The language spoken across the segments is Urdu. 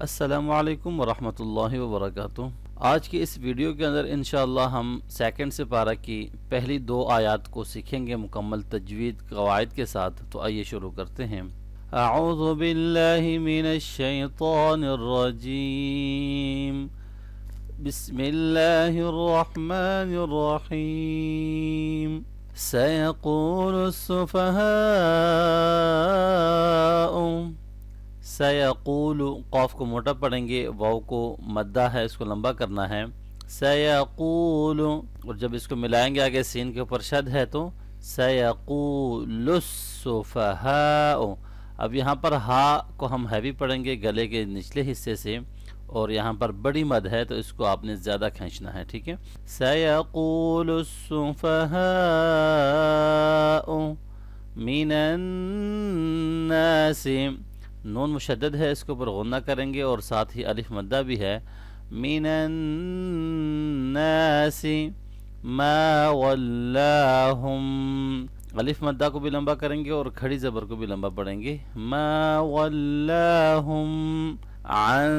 السلام علیکم ورحمۃ اللہ وبرکاتہ۔ آج کی اس ویڈیو کے اندر انشاءاللہ ہم سیکنڈ سے پارہ کی پہلی 2 آیات کو سیکھیں گے مکمل تجوید قواعد کے ساتھ۔ تو آئیے شروع کرتے ہیں۔ اعوذ باللہ من الشیطان الرجیم، بسم اللہ الرحمن الرحیم۔ سیقول السفہاء، سیقول قاف کو موٹا پڑھیں گے، واو کو مدہ ہے، اس کو لمبا کرنا ہے۔ سیقول، اور جب اس کو ملائیں گے آگے سین کے اوپر شد ہے تو سیقول السفہاء۔ اب یہاں پر ہا کو ہم ہیوی پڑھیں گے گلے کے نچلے حصے سے، اور یہاں پر بڑی مد ہے تو اس کو آپ نے زیادہ کھینچنا ہے، ٹھیک ہے۔ سیقول السفہاء من الناس، نون مشدد ہے، اس کے اوپر غنہ کریں گے اور ساتھ ہی الف مدہ بھی ہے۔ من الناس ما ولاہم، الف مدہ کو بھی لمبا کریں گے اور کھڑی زبر کو بھی لمبا پڑھیں گے۔ ما ولاہم عن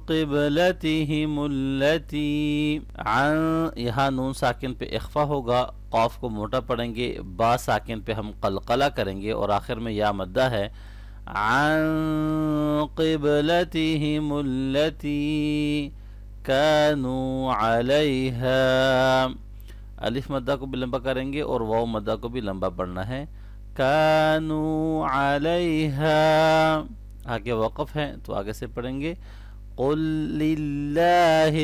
قبلتہم التی، عن یہاں نون ساکن پہ اخفا ہوگا، قاف کو موٹا پڑھیں گے، با ساکن پہ ہم قلقلہ کریں گے اور آخر میں یا مدہ ہے۔ عن قبلتہم التی کانوا علیہا، الف مدہ کو بھی لمبا کریں گے اور واو مدہ کو بھی لمبا پڑھنا ہے۔ کانوا علیہا، آگے وقف ہے تو آگے سے پڑھیں گے۔ قل للہ،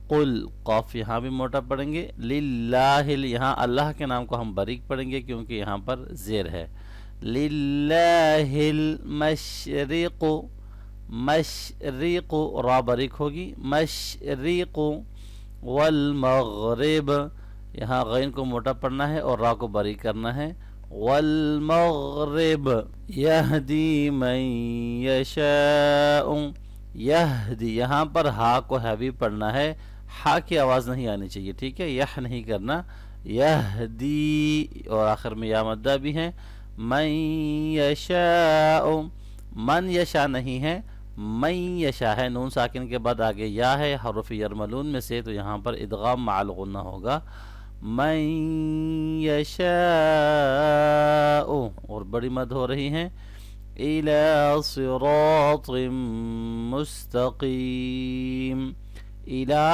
قل قاف یہاں بھی موٹا پڑھیں گے، للہ یہاں اللہ کے نام کو ہم باریک پڑھیں گے کیونکہ یہاں پر زیر ہے۔ للہ المشرق، مشرق را باریک ہوگی، مشرق والمغرب، یہاں غین کو موٹا پڑھنا ہے اور را کو باریک کرنا ہے۔ والمغرب یہدی من یشاء، یہدی یہاں پر ہا کو ہیوی پڑھنا ہے، ہا کی آواز نہیں آنی چاہیے، ٹھیک ہے، یہ نہیں کرنا، یہدی، اور آخر میں یا مدہ بھی ہے۔ من یشاء، من یشاء نہیں ہے، من یشاء ہے، نون ساکن کے بعد آگے یا ہے، حروف یرملون میں سے، تو یہاں پر ادغام مع الغنہ ہوگا۔ من یشاء، اور بڑی مد ہو رہی ہیں، الی صراط مستقیم، الی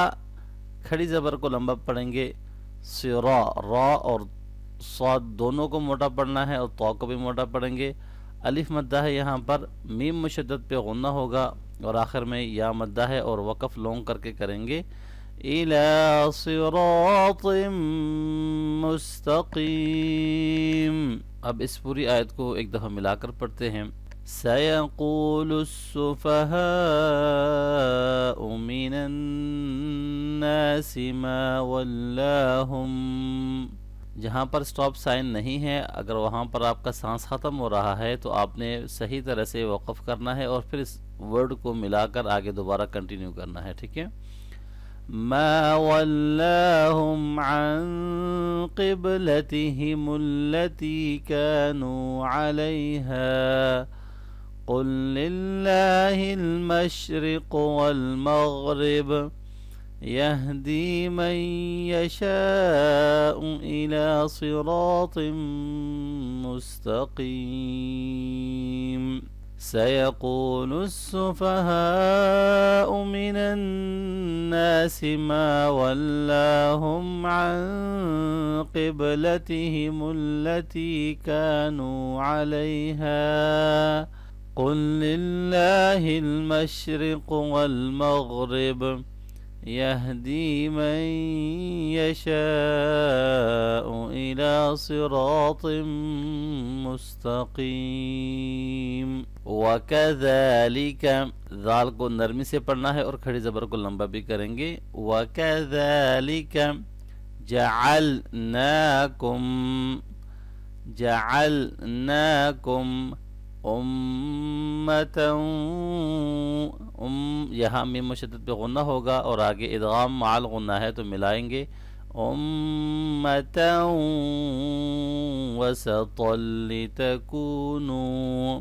کھڑی زبر کو لمبا پڑھیں گے، صرا را اور صاد دونوں کو موٹا پڑھنا ہے اور طا کو بھی موٹا پڑھیں گے۔ الف مدہ ہے، یہاں پر میم مشدد پہ غنہ ہوگا اور آخر میں یا مدہ ہے اور وقف لونگ کر کے کریں گے۔ الی صراط مستقیم۔ اب اس پوری آیت کو ایک دفعہ ملا کر پڑھتے ہیں۔ سیقول السفہاء من الناس ما ولاہم، جہاں پر سٹاپ سائن نہیں ہے، اگر وہاں پر آپ کا سانس ختم ہو رہا ہے تو آپ نے صحیح طرح سے وقف کرنا ہے اور پھر اس ورڈ کو ملا کر آگے دوبارہ کنٹینیو کرنا ہے، ٹھیک ہے۔ ما ولاہم عن قبلتہم التی کانوا علیہا، قل للہ المشرق والمغرب یہدی من یشاء الی صراط مستقیم۔ سیقول السفہاء من الناس ما ولاہم عن قبلتہم التی کانوا علیہا، قل للہ المشرق والمغرب یہدی من یشاء الی صراط مستقیم۔ وَكَذَلِكَ، ذال کو نرمی سے پڑھنا ہے اور کھڑی زبر کو لمبا بھی کریں گے۔ وَكَذَلِكَ جَعَلْنَاكُمْ، جَعَلْنَاكُمْ امتاً، یہاں میم مشدد پہ غنہ ہوگا اور آگے ادغام مع الغنہ ہے تو ملائیں گے۔ امتاً وسطا لتکونوا،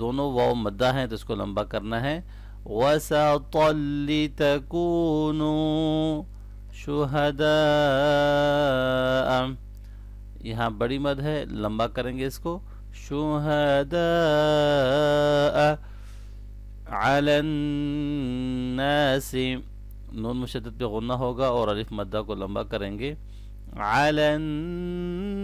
دونوں واو مدہ ہیں تو اس کو لمبا کرنا ہے وَسَطًا لِتَكُونُوا شُهَدَاءَ یہاں بڑی مد ہے لمبا کریں گے اس کو شُهَدَاءَ عَلَى النَّاسِ نون مشدد پہ غنہ ہوگا اور الف مدہ کو لمبا کریں گے عَلَى النَّاسِ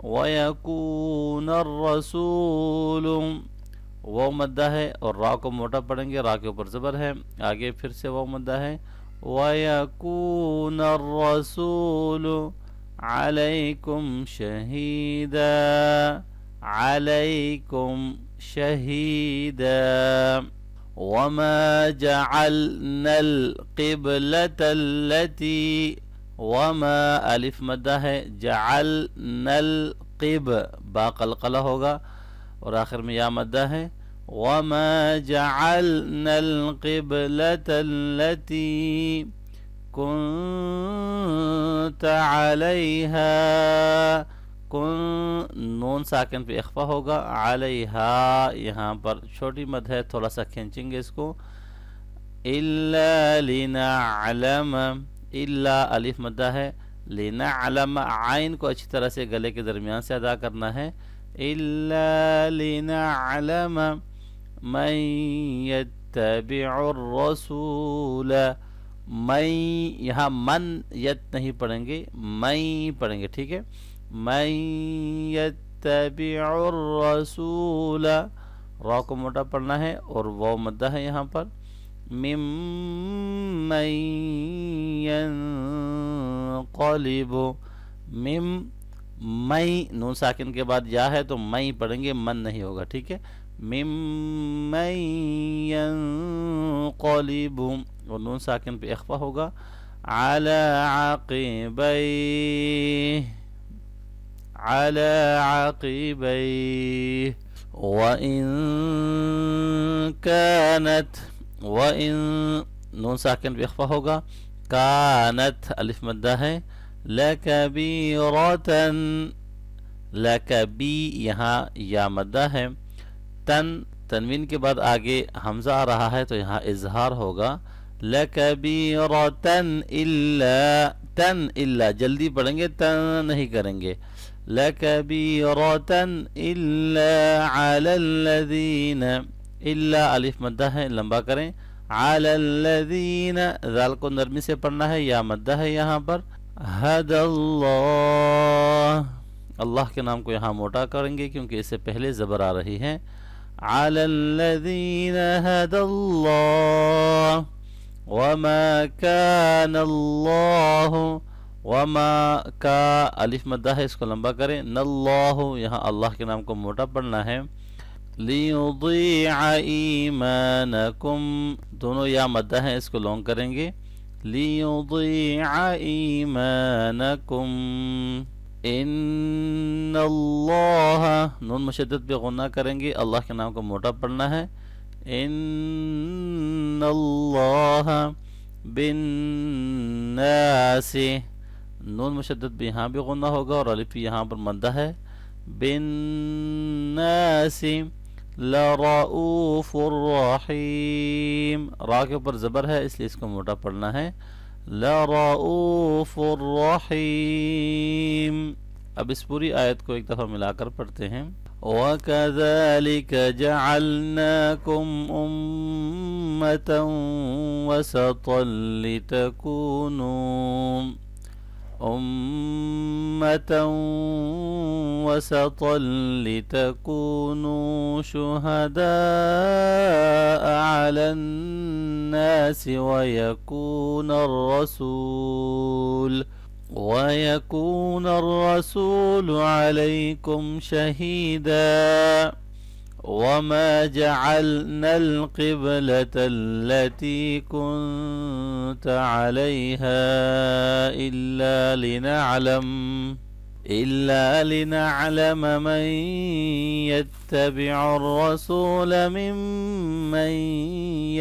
وَيَكُونَ الرَّسُولُ واو مدہ ہے اور را کو موٹا پڑھیں گے را کے اوپر زبر ہے آگے پھر سے واو مدہ ہے وَيَكُونَ الرَّسُولُ عَلَيْكُمْ شَهِيدًا عَلَيْكُمْ شَهِيدًا وَمَا جَعَلْنَا الْقِبْلَةَ الَّتِي وَمَا الف مدہ ہے جعلنا القب با قلقلہ ہوگا اور آخر میں یا مدہ ہے وَمَا جَعَلْنَا الْقِبْلَةَ الَّتِي كُنْتَ عَلَيْهَا نون ساکن پہ اخفا ہوگا علیہا یہاں پر چھوٹی مد ہے تھوڑا سا کھینچیں گے اس کو إِلَّا لِنَعْلَمَ إِلَّا الف مدہ ہے لِنَعْلَمَ عین کو اچھی طرح سے گلے کے درمیان سے ادا کرنا ہے إِلَّا لِنَعْلَمَ مَن يَتَّبِعُ الرَّسُولَ میں یہاں من یت نہیں پڑھیں گے میں پڑھیں گے ٹھیک ہے من يتبع الرسول را کو موٹا پڑھنا ہے اور واو مدہ ہے یہاں پر ممن ينقلب میں نون ساکن کے بعد یا ہے تو میں پڑھیں گے من نہیں ہوگا ٹھیک ہے ممن ينقلب اور نون ساکن پہ اخفا ہوگا على عقبيه وإن نون ساکن پہ اخفا ہوگا كانت الف مدہ ہے لكبيرة لکبی یہاں یا مدہ ہے تنوین کے بعد آگے حمزہ آ رہا ہے تو یہاں اظہار ہوگا لَكَبِيرَةً إِلَّا جلدی پڑھیں گے تن نہیں کریں گے لَكَبِيرَةً إِلَّا عَلَى الَّذِينَ إِلَّا الف مدہ ہے لمبا کریں عَلَى الَّذِينَ ذال کو نرمی سے پڑھنا ہے یا مدہ ہے یہاں پر هَدَى اللَّهُ اللہ کے نام کو یہاں موٹا کریں گے کیونکہ اس سے پہلے زبر آ رہی ہے عَلَى الَّذِينَ هَدَى اللَّهُ وَمَا كَانَ اللَّهُ وَمَا کا الف مدہ ہے اس کو لمبا کریں نَاللَّهُ یہاں اللہ کے نام کو موٹا پڑھنا ہے لِيُضِيعَ إِيمَانَكُمْ دونوں یا مدہ ہیں اس کو لونگ کریں گے لِيُضِيعَ إِيمَانَكُمْ ان اللہ نون مشدد پہ غنہ کریں گے اللہ کے نام کو موٹا پڑھنا ہے ان اللہ بالناس نون مشدد پہ یہاں بھی غنہ ہوگا اور الف یہاں پر مدہ ہے بالناس لرؤوف الرحیم را کے اوپر زبر ہے اس لیے اس کو موٹا پڑھنا ہے لرؤوف الرحیم اب اس پوری آیت کو ایک دفعہ ملا کر پڑھتے ہیں وَكَذَلِكَ جَعَلْنَاكُمْ أُمَّةً وَسَطًا لِتَكُونُوا شُهَدَاءَ عَلَى النَّاسِ وَيَكُونَ الرَّسُولُ عَلَيْكُمْ شَهِيدًا وَمَا جَعَلْنَا الْقِبْلَةَ الَّتِي كُنْتَ عَلَيْهَا إِلَّا لِنَعْلَمَ مَنْ يَتَّبِعُ الرَّسُولَ مِمَّنْ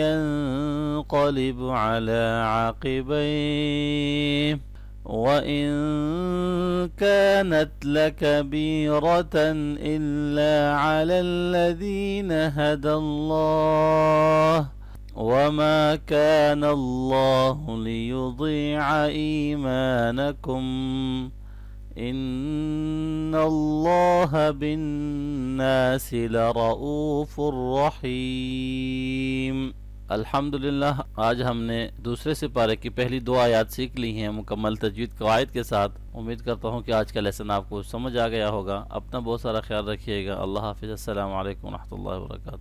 يَنْقَلِبُ عَلَى عَقِبَيْهِ وَإِن كَانَتْ لَكَبِيرَةً إِلَّا عَلَى الَّذِينَ هَدَى اللَّهُ وَمَا كَانَ اللَّهُ لِيُضِيعَ إِيمَانَكُمْ إِنَّ اللَّهَ بِالنَّاسِ لَرَؤُوفٌ رَحِيمٌ۔ الحمدللہ آج ہم نے دوسرے سپارے کی پہلی 2 آیات سیکھ لی ہیں مکمل تجوید قواعد کے ساتھ۔ امید کرتا ہوں کہ آج کا لیسن آپ کو سمجھ آ گیا ہوگا۔ اپنا بہت سارا خیال رکھیے گا۔ اللہ حافظ۔ السلام علیکم ورحمۃ اللہ وبرکاتہ۔